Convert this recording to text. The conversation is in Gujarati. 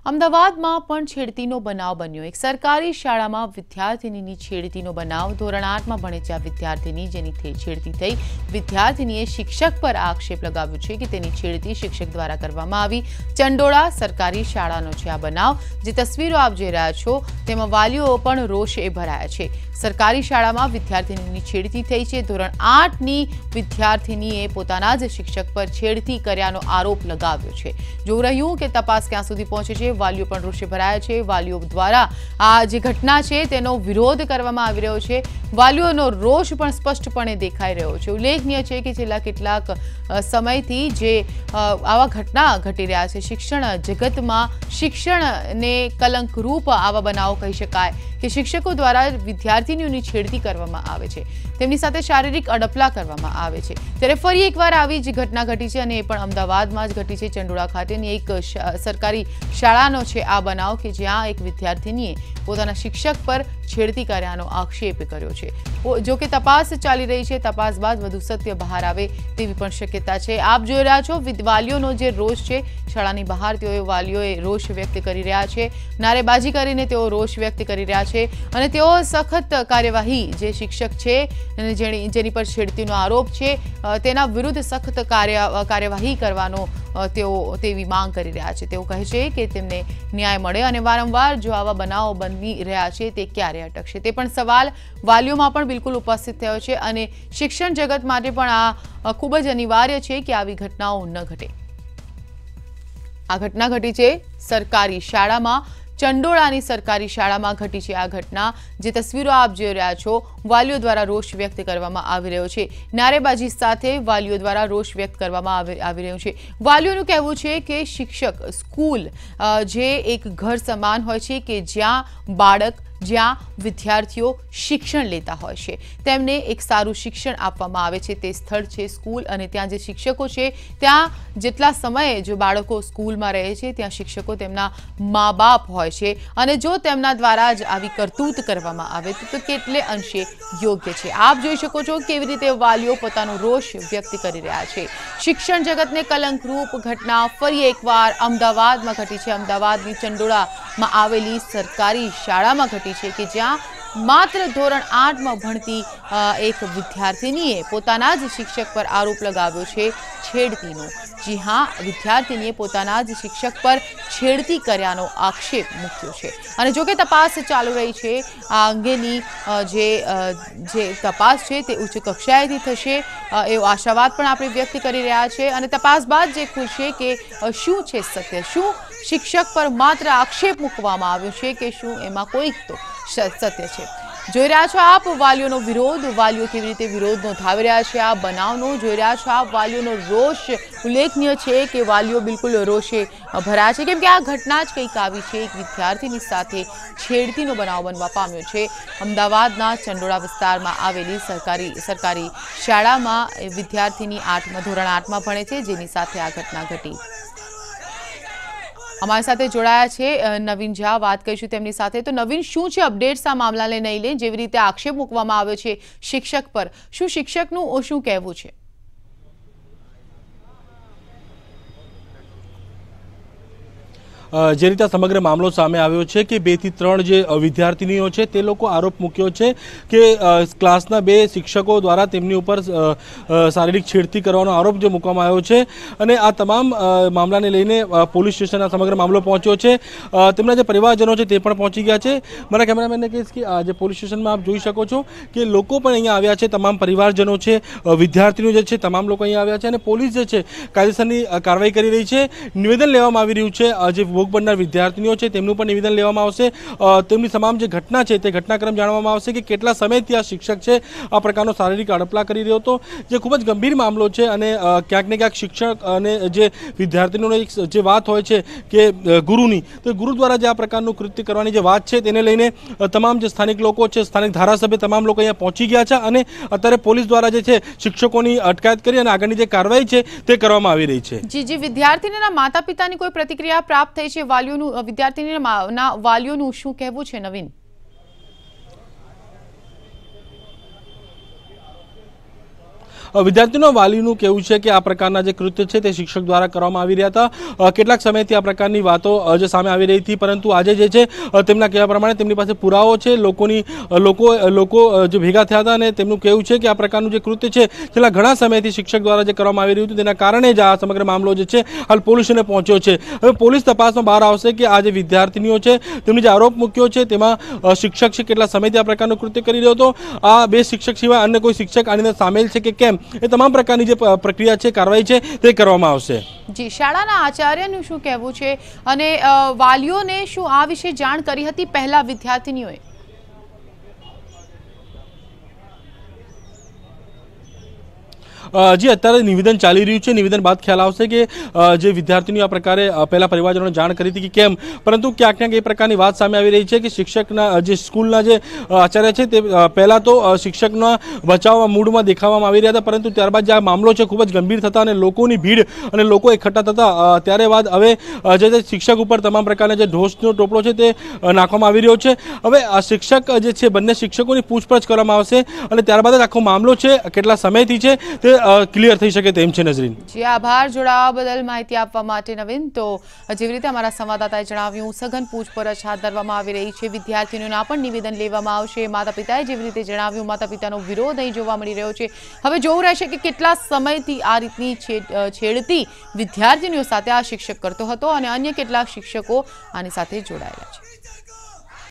અમદાવાદમાં પણ છેડતીનો બનાવ બન્યો। એક સરકારી શાળામાં વિદ્યાર્થીનીની છેડતીનો બનાવ। ધોરણ 8માં ભણે છે આ વિદ્યાર્થીની, જેની છેડતી થઈ। વિદ્યાર્થીનીએ શિક્ષક પર આક્ષેપ લગાવ્યો છે કે તેની છેડતી શિક્ષક દ્વારા કરવામાં આવી। ચંડોળા સરકારી શાળાનો છે આ બનાવ। જે તસવીરો આપ જોઈ રહ્યા છો તેમાં વાલીઓ પણ રોષે ભરાયા છે। સરકારી શાળામાં વિદ્યાર્થીનીની છેડતી થઈ છે। ધોરણ 8ની વિદ્યાર્થીનીએ પોતાના જ શિક્ષક પર છેડતી કર્યાનો આરોપ લગાવ્યો છે। જોવું રહ્યું કે તપાસ ક્યાં સુધી પહોંચે છે। વાલીઓ પણ રોષે ભરાયા છે। વાલીઓ દ્વારા આ જે ઘટના છે તેનો વિરોધ કરવામાં આવી રહ્યો છે। વાલીઓનો રોષ પણ સ્પષ્ટપણે દેખાઈ રહ્યો છે। ઉલ્લેખનીય છે કે છેલ્લા કેટલાક સમયથી જે આવા ઘટના ઘટી રહ્યા છે, શિક્ષણ જગતમાં શિક્ષણને કલંકરૂપ આવા બનાવો કહી શકાય કે શિક્ષકો દ્વારા વિદ્યાર્થીનીઓની છેડતી કરવામાં આવે છે, તેમની સાથે શારીરિક અડપલા કરવામાં આવે છે। ત્યારે ફરી એકવાર આવી જ ઘટના ઘટી છે અને એ પણ અમદાવાદમાં જ ઘટી છે। ચંડોળા ખાતેની એક સરકારી શાળાનો છે આ બનાવ કે જ્યાં એક વિદ્યાર્થીનીએ પોતાના શિક્ષક પર છેડતી કર્યાનો આક્ષેપ કર્યો છે। જો કે તપાસ ચાલી રહી છે, તપાસ બાદ વધુ સત્ય બહાર આવે તેવી પણ શક્યતા છે। આપ જોઈ રહ્યા છો વાલીઓનો જે રોષ છે, શાળાની બહાર વાલીઓએ રોષ વ્યક્ત કરી રહ્યા છે। નારેબાજી કરીને તેઓ રોષ વ્યક્ત કરી રહ્યા છે અને તેઓ સખત કાર્યવાહી જે શિક્ષક છે અને જેની પર છેડતીનો આરોપ છે તેના વિરુદ્ધ સખત કાર્યવાહી કરવાનો તેવી માંગ કરી રહ્યા છે। તેઓ કહે છે કે તેમને ન્યાય મળે અને વારંવાર જો આવા બનાવો બની રહ્યા છે તે ક્યારે અટકશે તે પણ સવાલ વાલીઓમાં પણ બિલકુલ ઉપસ્થિત થયો છે અને શિક્ષણ જગત માટે પણ આ ખૂબ જ અનિવાર્ય છે કે આવી ઘટનાઓ ન ઘટે। આ ઘટના ઘટી છે સરકારી શાળામાં, ચંડોળાની સરકારી શાળામાં ઘટી છે આ ઘટના। જે તસવીરો આપ જોઈ રહ્યા છો વાલીઓ દ્વારા રોષ વ્યક્ત કરવામાં આવી રહ્યો છે। નારેબાજી સાથે વાલીઓ દ્વારા રોષ વ્યક્ત કરવામાં આવી રહ્યો છે। વાલીઓનું કહેવું છે કે શિક્ષક સ્કૂલ જે એક ઘર સમાન હોય છે કે જ્યાં બાળક જ્યાં વિદ્યાર્થીઓ શિક્ષણ લેતા હોય છે તેમને એક સારું શિક્ષણ આપવામાં આવે છે તે સ્થળ છે સ્કૂલ। અને ત્યાં જે શિક્ષકો છે ત્યાં જેટલા સમયે જો બાળકો સ્કૂલમાં રહે છે ત્યાં શિક્ષકો તેમના મા બાપ હોય છે અને જો તેમના દ્વારા જ આવી કરતૂત કરવામાં આવે તો કેટલે અંશે યોગ્ય છે। આપ જોઈ શકો છો કેવી રીતે વાલીઓ પોતાનો રોષ વ્યક્ત કરી રહ્યા છે। શિક્ષણ જગતને કલંકરૂપ ઘટના ફરી એકવાર અમદાવાદમાં ઘટી છે। અમદાવાદની ચંડોળામાં આવેલી સરકારી શાળામાં ઘટી છે કે જ્યાં માત્ર ધોરણ 8માં ભણતી એક વિદ્યાર્થીનીએ પોતાના જ શિક્ષક પર આરોપ લગાવ્યો છે છેડતીનો। જી હા, વિદ્યાર્થીનીએ પોતાના જ શિક્ષક પર છેડતી કર્યાનો આક્ષેપ મૂક્યો છે અને જો કે તપાસ ચાલુ રહી છે આ અંગેની જે તપાસ છે તે ઉચ્ચ કક્ષાએથી થશે એવો આશાવાદ પણ આપણે વ્યક્ત કરી રહ્યા છે અને તપાસ બાદ જે ખુલશે કે શું છે સત્ય, શું શિક્ષક પર માત્ર આક્ષેપ મૂકવામાં આવ્યો છે કે શું એમાં કોઈક તો સત્ય છે। જોઈ રહ્યા છો આપ વાલીઓનો વિરોધ, વાલીઓ કેવી રીતે વિરોધ નોંધાવી રહ્યા છે આ બનાવનો। જોઈ રહ્યા છો આપ વાલીઓનો રોષ। ઉલ્લેખનીય છે કે વાલીઓ બિલકુલ રોષે ભરાયા છે કેમ કે આ ઘટના જ કંઈક આવી છે। એક વિદ્યાર્થીની સાથે છેડતીનો બનાવ બનવા પામ્યો છે। અમદાવાદના ચંડોળા વિસ્તારમાં આવેલી સરકારી શાળામાં વિદ્યાર્થીની ધોરણ 8માં ભણે છે જેની સાથે આ ઘટના ઘટી। અમારી સાથે જોડાયા છે નવીન ઝા, વાત કરીશું તેમની સાથે। તો નવીન, શું છે અપડેટ્સ આ મામલાને લઈને? જેવી રીતે આક્ષેપ મૂકવામાં આવ્યો છે શિક્ષક પર, શું શિક્ષકનું શું કહેવું છે? જે રીતે સમગ્ર મામલો સામે આવ્યો છે કે 2 થી 3 જે વિદ્યાર્થીનીઓ છે તે લોકો આરોપ મૂક્યો છે કે ક્લાસના 2 શિક્ષકો દ્વારા તેમની ઉપર શારીરિક છેડતી કરવાનો આરોપ જે મૂકવામાં આવ્યો છે અને આ તમામ મામલાને લઈને પોલીસ સ્ટેશન આ સમગ્ર મામલો પહોંચ્યો છે। તેમના જે પરિવારજનો છે તે પણ પહોંચી ગયા છે। મારા કેમેરામેનને કહીશ કે આજે પોલીસ સ્ટેશનમાં આપ જોઈ શકો છો કે લોકો પણ અહીંયા આવ્યા છે, તમામ પરિવારજનો છે, વિદ્યાર્થીઓ જે છે તમામ લોકો અહીંયા આવ્યા છે અને પોલીસ જે છે કાયદેસરની કાર્યવાહી કરી રહી છે। નિવેદન લેવામાં આવી રહ્યું છે, જે ભોગ બનનાર વિદ્યાર્થીઓ છે તેમનું પણ નિવેદન લેવામાં આવશે। તેમની તમામ જે ઘટના છે તે ઘટનાક્રમ જાણવામાં આવશે કે કેટલા સમયથી આ શિક્ષક છે આ પ્રકારનો શારીરિક અડપલા કરી રહ્યો હતો, જે ખૂબ જ ગંભીર મામલો છે અને ક્યાંક ને ક્યાંક શિક્ષક અને જે વિદ્યાર્થીઓનો જે વાત હોય છે કે ગુરુની, તો ગુરુ દ્વારા જે આ પ્રકારનું કૃત્ય કરવાની જે વાત છે તેને લઈને તમામ જે સ્થાનિક લોકો છે, સ્થાનિક ધારાસભ્ય, તમામ લોકો અહીંયા પહોંચી ગયા છે અને અત્યારે પોલીસ દ્વારા જે છે શિક્ષકોની અટકાયત કરી અને આગળની જે કાર્યવાહી છે તે કરવામાં આવી રહી છે। જી, વિદ્યાર્થીના માતા પિતાની કોઈ પ્રતિક્રિયા પ્રાપ્ત થઈ છે? વાલીઓનું, વિદ્યાર્થીના વાલીઓનું શું કહેવું છે નવીન? વિદ્યાર્થીઓના વાલીનું કહેવું છે કે આ પ્રકારના જે કૃત્ય છે તે શિક્ષક દ્વારા કરવામાં આવી રહ્યા હતા। કેટલાક સમયથી આ પ્રકારની વાતો જે સામે આવી રહી હતી, પરંતુ આજે જે છે તેમના કહેવા પ્રમાણે તેમની પાસે પુરાવો છે, લોકો જે ભેગા થયા હતા અને તેમનું કહેવું છે કે આ પ્રકારનું જે કૃત્ય છે છેલ્લા ઘણા સમયથી શિક્ષક દ્વારા જે કરવામાં આવી રહ્યું હતું તેના કારણે જ આ સમગ્ર મામલો જે છે હાલ પોલીસને પહોંચ્યો છે। હવે પોલીસ તપાસમાં બહાર આવશે કે આ જે વિદ્યાર્થીનીઓ છે તેમની જે આરોપ મૂક્યો છે તેમાં શિક્ષક છે કેટલા સમયથી આ પ્રકારનું કૃત્ય કરી રહ્યો હતો, આ બે શિક્ષક સિવાય અન્ય કોઈ શિક્ષક આની અંદર સામેલ છે કે કેમ, એ તમામ પ્રકારની જે પ્રક્રિયા છે, કાર્યવાહી છે તે કરવામાં આવશે। જી, શાળાના આચાર્યનું શું કહેવું છે અને વાલીઓને શું આ વિશે જાણ કરી હતી પહેલા વિદ્યાર્થીનીઓએ? જે અત્યારે નિવેદન ચાલી રહ્યું છે, નિવેદન બાદ ખ્યાલ આવશે કે જે વિદ્યાર્થીનીઓ આ પ્રકારે પહેલા પરિવારજનોને જાણ કરી હતી કે કેમ, પરંતુ ક્યાંક ક્યાંક એ પ્રકારની વાત સામે આવી રહી છે કે શિક્ષકના જે સ્કૂલના જે આચાર્ય છે તે પહેલાં તો શિક્ષકના બચાવવા મૂડમાં દેખાવામાં આવી રહ્યા હતા, પરંતુ ત્યારબાદ જે આ મામલો છે ખૂબ જ ગંભીર થતા અને લોકોની ભીડ અને લોકો એકઠા થતા ત્યારે બાદ હવે જે શિક્ષક ઉપર તમામ પ્રકારના જે ઢોસનો ટોપલો છે તે નાખવામાં આવી રહ્યો છે। હવે આ શિક્ષક જે છે બંને શિક્ષકોની પૂછપરછ કરવામાં આવશે અને ત્યારબાદ જ આખો મામલો છે કેટલા સમયથી છે તે ક્લિયર થઈ શકે તેમ છે। નઝરીન જી, આભાર જોડાવા બદલ, માહિતી આપવા માટે નવીન। તો જેવી રીતે અમારા સંવાદદાતાએ જણાવ્યું, સઘન પૂછપરછ હાથ ધરવામાં આવી રહી છે, વિદ્યાર્થીઓના પણ નિવેદન લેવામાં આવશે। માતા પિતાએ જેવી રીતે જણાવ્યું, માતા પિતાનો વિરોધ અહીં જોવા મળી રહ્યો છે। હવે જોવું રહેશે કે કેટલા સમયથી આ રીતની છેડતી વિદ્યાર્થીનીઓ સાથે આ શિક્ષક કરતો હતો અને અન્ય કેટલાક શિક્ષકો આની સાથે જોડાયેલા છે।